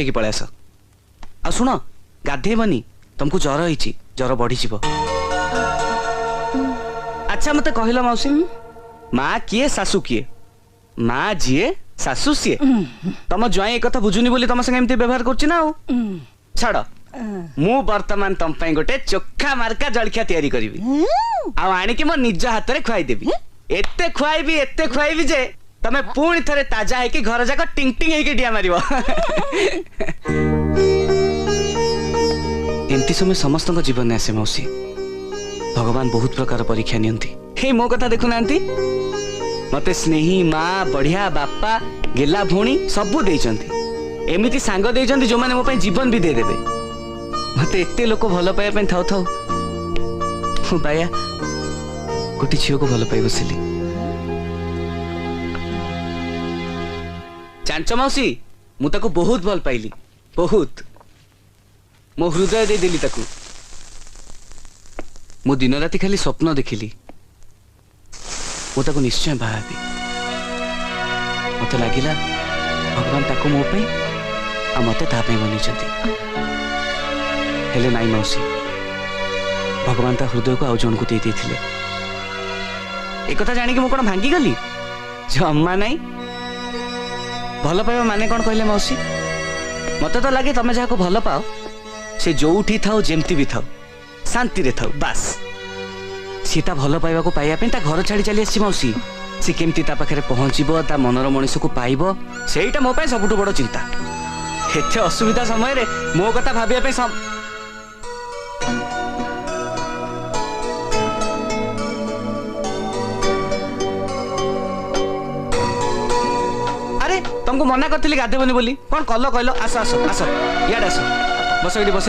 ହେଇକି पळै आस आ सुनो गाधेबनी तुमको ज्वर होईची ज्वर बढ़ी जीवो अच्छा मते कहलो मौसी माँ किए सासू किए माँ जीए सासू सीए तुम ज्वाई एक कथा बुझुनी बोली तुम संगे एमती व्यवहार करछि ना छाड़ मु वर्तमान तुम पई गोटे चोखा मार्का जलखिया तैयारी करिवि आ आनिकी मो निज हाथ रे खुआई देबी एते खुआईबी जे तमे पुणी थरे ताजा है कि घर जाक टिंग टिंग है कि डिया मारिबो एमती समय समस्त जीवन में आसे मौसी भगवान बहुत प्रकार परीक्षा नियंती हे मो कथा देखु नांती मते स्नेही माँ बढ़िया बापा गेला भौणी सबू देइचंती एमिति सांग देइचंती जो माने मो पई जीवन भी दे देबे मते एते लोक भलो पाया पई थाउ थाउ हो बाया गोटी छियो को भलो पाई बसिली चांचो मौसी मु ताको बहुत भल पाइली बहुत मो हृदय दे देली ताको मु दिन राति खाली स्वप्न देखिली मु ताको निश्चय भाबी मते लागिला भगवान ताको मो पई आ मते ता पई बनिचंती हेले नाई मौसी भगवान ता हृदय को आउ जन को दे देथिले एक कथा जानी कि मु कोन भांगी गली जम्मा नाई भल पाइबा माने कौन कहले मौसी मत तो लगे तमें जहाँ भल पाओ से जोठी थाओ जेमती भी थाओ शांति रे थाओ बास सी ता भल पाइबा को पाइबा ता घर छाड़ी चली आसी मौसी सी केमती ता पाखरे पहुँचबो ता मनर मनीष को पाइबो सेईटा मो पाई सबुठु बड़ चिंता एते असुविधा समय रे मो कथा भाबिया पे सब तुमको मना करती गाधेबनी बोली कौन कल कहल आस आस आस इे आस बस ये बस